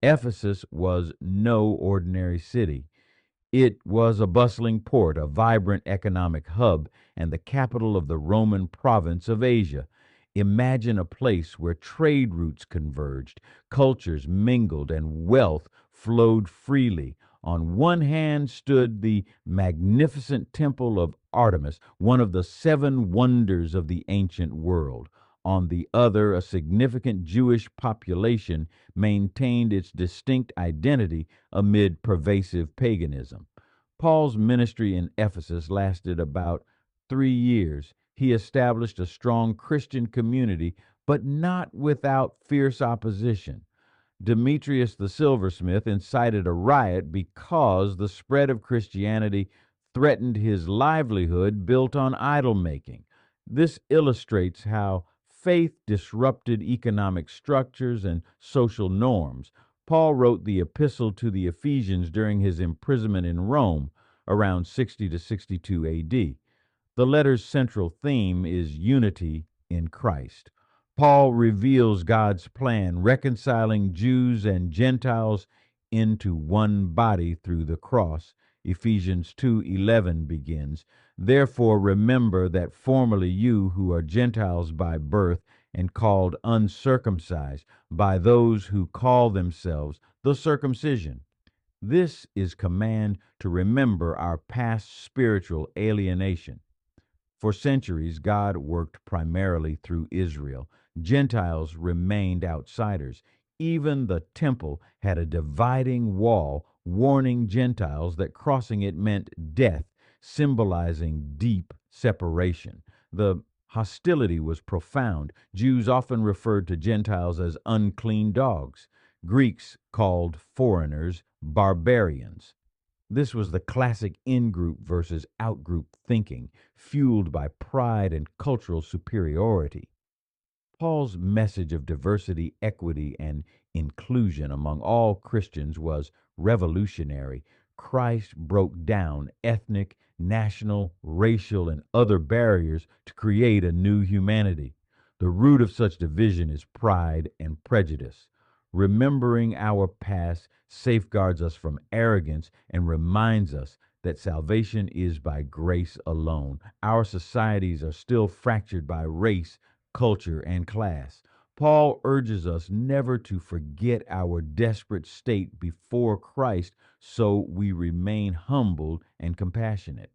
Ephesus was no ordinary city. It was a bustling port, a vibrant economic hub, and the capital of the Roman province of Asia. Imagine a place where trade routes converged, cultures mingled, and wealth flowed freely. On one hand stood the magnificent temple of Artemis, one of the seven wonders of the ancient world. On the other, a significant Jewish population maintained its distinct identity amid pervasive paganism. Paul's ministry in Ephesus lasted about 3 years. He established a strong Christian community, but not without fierce opposition. Demetrius the silversmith incited a riot because the spread of Christianity threatened his livelihood built on idol making. This illustrates how faith disrupted economic structures and social norms. Paul wrote the epistle to the Ephesians during his imprisonment in Rome around 60 to 62 AD. The letter's central theme is unity in Christ. Paul reveals God's plan, reconciling Jews and Gentiles into one body through the cross. Ephesians 2:11 begins, "Therefore remember that formerly you who are Gentiles by birth and called uncircumcised by those who call themselves the circumcision." This is command to remember our past spiritual alienation. For centuries, God worked primarily through Israel. Gentiles remained outsiders. Even the temple had a dividing wall warning Gentiles that crossing it meant death, symbolizing deep separation. The hostility was profound. Jews often referred to Gentiles as unclean dogs. Greeks called foreigners barbarians. This was the classic in group versus out group thinking, fueled by pride and cultural superiority. Paul's message of diversity, equity, and inclusion among all Christians was revolutionary. Christ broke down ethnic, national, racial, and other barriers to create a new humanity. The root of such division is pride and prejudice. Remembering our past safeguards us from arrogance and reminds us that salvation is by grace alone. Our societies are still fractured by race, culture, and class. Paul urges us never to forget our desperate state before Christ, so we remain humbled and compassionate.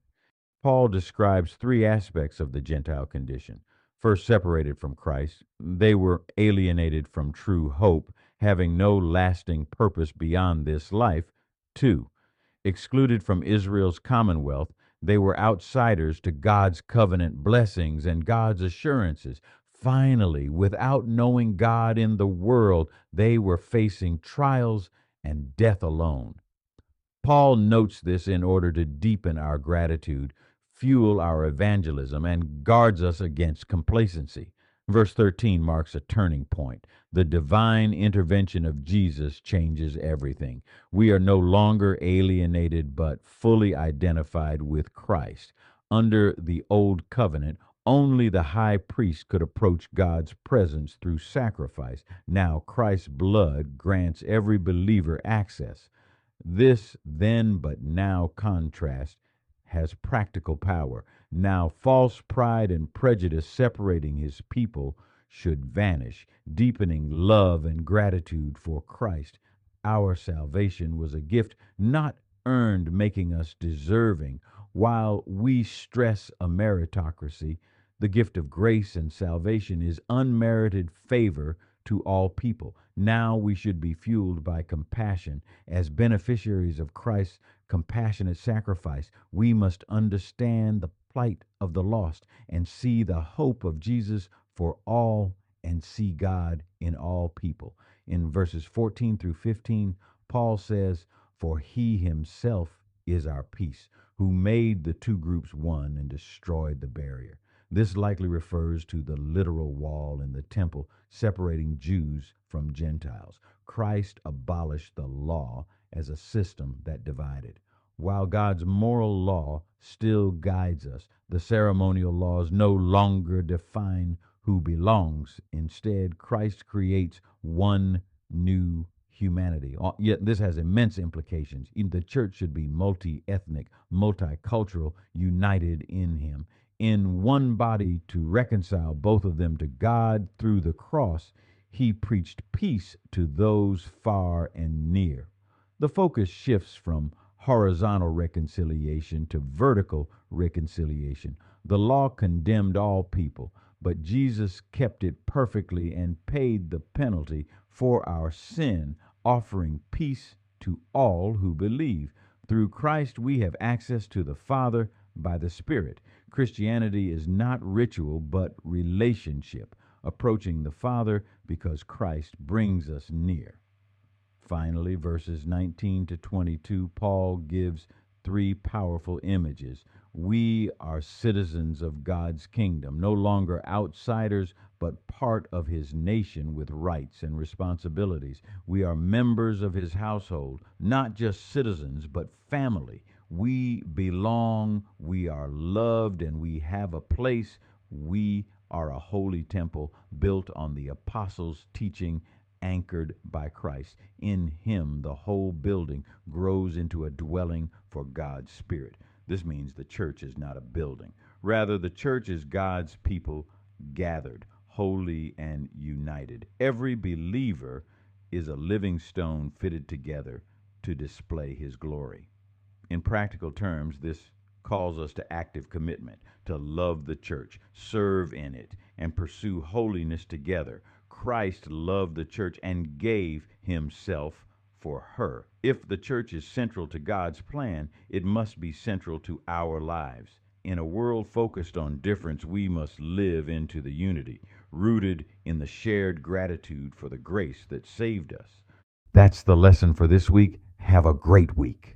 Paul describes three aspects of the Gentile condition. First, separated from Christ, they were alienated from true hope, having no lasting purpose beyond this life. Two, excluded from Israel's commonwealth, they were outsiders to God's covenant blessings and God's assurances. Finally, without knowing God in the world, they were facing trials and death alone. Paul notes this in order to deepen our gratitude, fuel our evangelism, and guards us against complacency. Verse 13 marks a turning point. The divine intervention of Jesus changes everything. We are no longer alienated, but fully identified with Christ. Under the old covenant, only the high priest could approach God's presence through sacrifice. Now, Christ's blood grants every believer access. This then but now contrast has practical power. Now, false pride and prejudice separating his people should vanish, deepening love and gratitude for Christ. Our salvation was a gift not earned, making us deserving. While we stress a meritocracy, the gift of grace and salvation is unmerited favor to all people. Now we should be fueled by compassion. As beneficiaries of Christ's compassionate sacrifice, we must understand the plight of the lost and see the hope of Jesus for all and see God in all people. In verses 14 through 15, Paul says, "For he himself is our peace, who made the two groups one and destroyed the barrier." This likely refers to the literal wall in the temple separating Jews from Gentiles. Christ abolished the law as a system that divided. While God's moral law still guides us, the ceremonial laws no longer define who belongs. Instead, Christ creates one new humanity. Yet this has immense implications. The church should be multi-ethnic, multicultural, united in him, in one body to reconcile both of them to God through the cross. He preached peace to those far and near. The focus shifts from horizontal reconciliation to vertical reconciliation. The law condemned all people, but Jesus kept it perfectly and paid the penalty for our sin, offering peace to all who believe. Through Christ, we have access to the Father by the Spirit. Christianity is not ritual, but relationship, approaching the Father because Christ brings us near. Finally, verses 19 to 22, Paul gives three powerful images. We are citizens of God's kingdom, no longer outsiders, but part of his nation with rights and responsibilities. We are members of his household, not just citizens, but family. We belong, we are loved, and we have a place. We are a holy temple built on the apostles' teaching, anchored by Christ. In him, the whole building grows into a dwelling for God's Spirit. This means the church is not a building. Rather, the church is God's people gathered, holy and united. Every believer is a living stone fitted together to display his glory. In practical terms, this calls us to active commitment, to love the church, serve in it, and pursue holiness together. Christ loved the church and gave himself for her. If the church is central to God's plan, it must be central to our lives. In a world focused on difference, we must live into the unity, rooted in the shared gratitude for the grace that saved us. That's the lesson for this week. Have a great week.